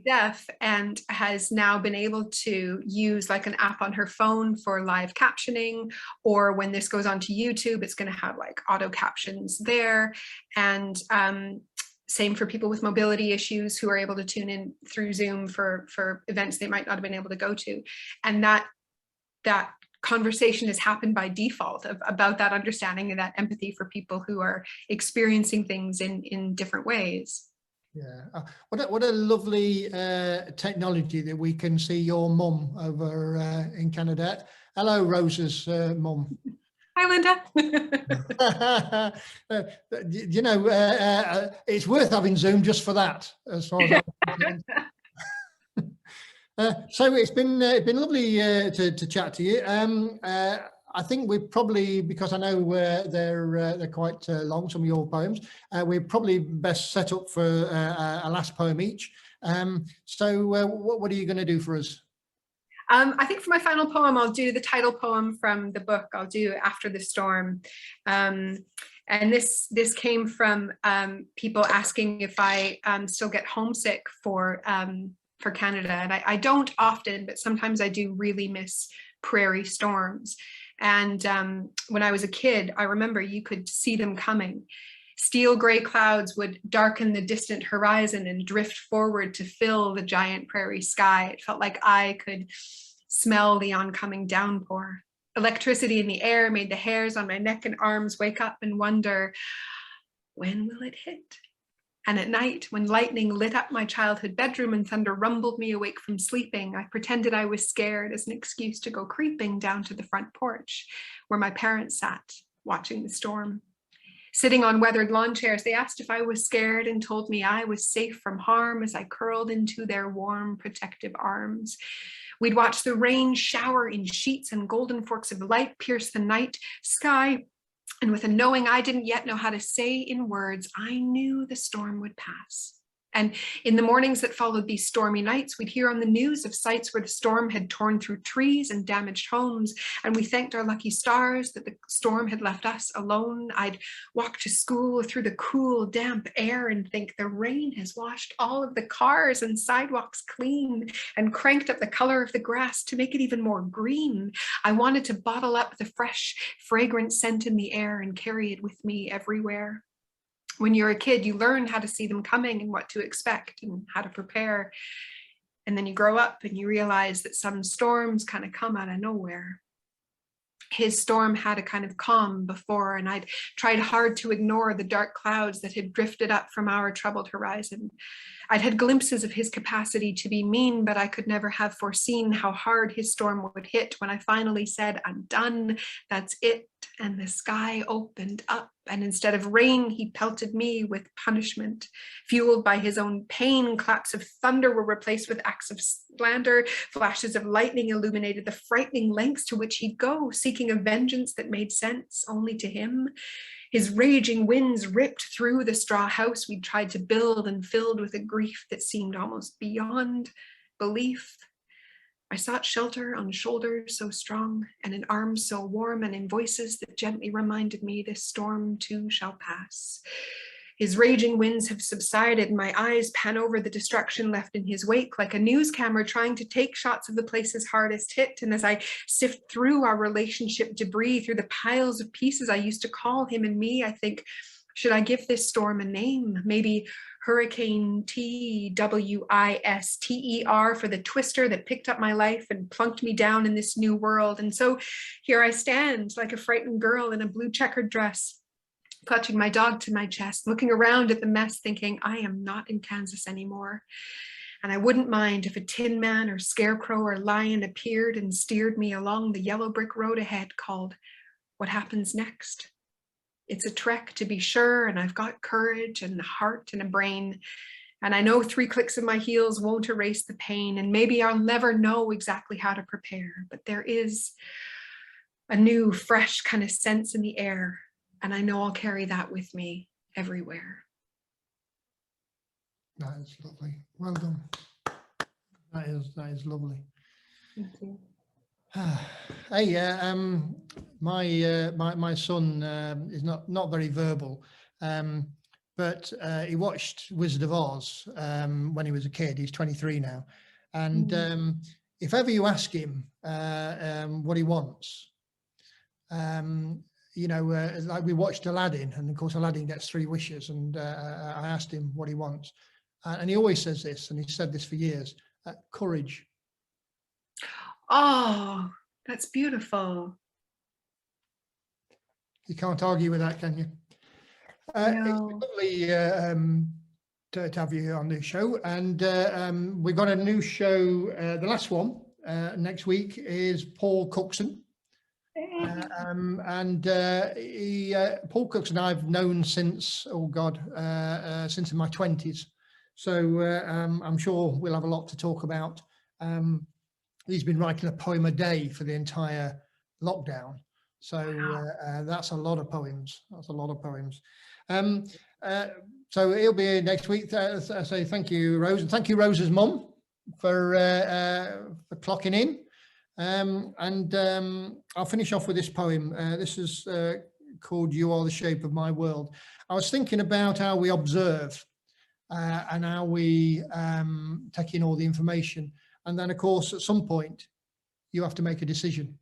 deaf and has now been able to use like an app on her phone for live captioning, or when this goes onto YouTube, it's going to have like auto captions there. And same for people with mobility issues who are able to tune in through Zoom for events they might not have been able to go to. And that conversation has happened by default about that understanding and that empathy for people who are experiencing things in different ways. Yeah, what a lovely technology that we can see your mum over in Canada. Hello, Rose's mum. Hi, Linda. You know, it's worth having Zoom just for that, as far as I'm concerned. So it's been lovely to chat to you. I think we're probably, because I know they're quite long, some of your poems, we're probably best set up for a last poem each. So what are you going to do for us? I think for my final poem, I'll do the title poem from the book. I'll do After the Storm. And this came from people asking if I still get homesick for Canada. And I don't often, but sometimes I do really miss prairie storms. And when I was a kid, I remember you could see them coming. Steel gray clouds would darken the distant horizon and drift forward to fill the giant prairie sky. It felt like I could smell the oncoming downpour. Electricity in the air made the hairs on my neck and arms wake up and wonder, when will it hit? And at night, when lightning lit up my childhood bedroom and thunder rumbled me awake from sleeping, I pretended I was scared as an excuse to go creeping down to the front porch where my parents sat, watching the storm. Sitting on weathered lawn chairs, they asked if I was scared and told me I was safe from harm as I curled into their warm, protective arms. We'd watch the rain shower in sheets and golden forks of light pierce the night sky. And with a knowing I didn't yet know how to say in words, I knew the storm would pass. And in the mornings that followed these stormy nights, we'd hear on the news of sites where the storm had torn through trees and damaged homes. And we thanked our lucky stars that the storm had left us alone. I'd walk to school through the cool, damp air and think the rain has washed all of the cars and sidewalks clean and cranked up the color of the grass to make it even more green. I wanted to bottle up the fresh, fragrant scent in the air and carry it with me everywhere. When you're a kid, you learn how to see them coming and what to expect and how to prepare. And then you grow up and you realize that some storms kind of come out of nowhere. His storm had a kind of calm before, and I'd tried hard to ignore the dark clouds that had drifted up from our troubled horizon. I'd had glimpses of his capacity to be mean, but I could never have foreseen how hard his storm would hit when I finally said, I'm done, that's it. And the sky opened up, and instead of rain, he pelted me with punishment. Fueled by his own pain, claps of thunder were replaced with acts of slander. Flashes of lightning illuminated the frightening lengths to which he'd go, seeking a vengeance that made sense only to him. His raging winds ripped through the straw house we'd tried to build and filled with a grief that seemed almost beyond belief. I sought shelter on shoulders so strong and in arms so warm and in voices that gently reminded me this storm too shall pass. His raging winds have subsided. My eyes pan over the destruction left in his wake like a news camera trying to take shots of the places hardest hit. And as I sift through our relationship debris, through the piles of pieces I used to call him and me, I think, should I give this storm a name? Maybe Hurricane TWISTER for the twister that picked up my life and plunked me down in this new world. And so here I stand like a frightened girl in a blue checkered dress, clutching my dog to my chest, looking around at the mess, thinking I am not in Kansas anymore. And I wouldn't mind if a tin man or scarecrow or lion appeared and steered me along the yellow brick road ahead called What Happens Next. It's a trek, to be sure, and I've got courage and a heart and a brain. And I know 3 clicks of my heels won't erase the pain, and maybe I'll never know exactly how to prepare, but there is a new, fresh kind of sense in the air, and I know I'll carry that with me everywhere. That is lovely. Well done. That is lovely. Thank you. Hey, my son is not very verbal, but he watched Wizard of Oz when he was a kid. He's 23 now. And if ever you ask him what he wants, you know, like we watched Aladdin, and of course Aladdin gets 3 wishes, and I asked him what he wants, and he always says this, and he's said this for years: courage. Oh, that's beautiful. You can't argue with that, can you? It's No. lovely to have you on the show, and we've got a new show. The last one next week is Paul Coxen. Paul Coxen I've known since, since in my 20s. So I'm sure we'll have a lot to talk about. He's been writing a poem a day for the entire lockdown. So that's a lot of poems. That's a lot of poems. So he'll be here next week. I say thank you, Rose, and thank you, Rose's mum, for clocking in. I'll finish off with this poem. This is called "You Are the Shape of My World." I was thinking about how we observe and how we take in all the information. And then, of course, at some point, you have to make a decision.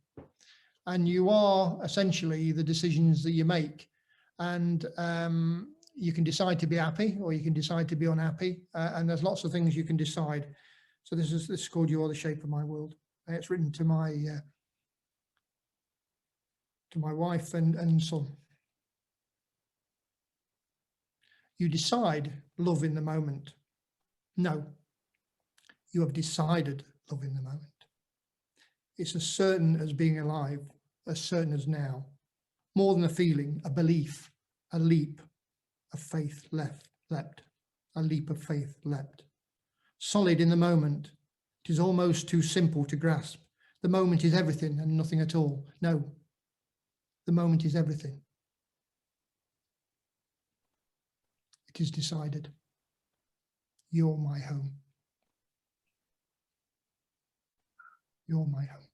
And you are essentially the decisions that you make. And you can decide to be happy, or you can decide to be unhappy. And there's lots of things you can decide. So this is called "You Are the Shape of My World." It's written to my wife and son. You decide love in the moment. No, you have decided love in the moment. It's as certain as being alive, as certain as now. More than a feeling, a belief, a leap of faith leapt, a leap of faith leapt. Solid in the moment. It is almost too simple to grasp. The moment is everything and nothing at all. No, the moment is everything. It is decided. You're my home. You're my home.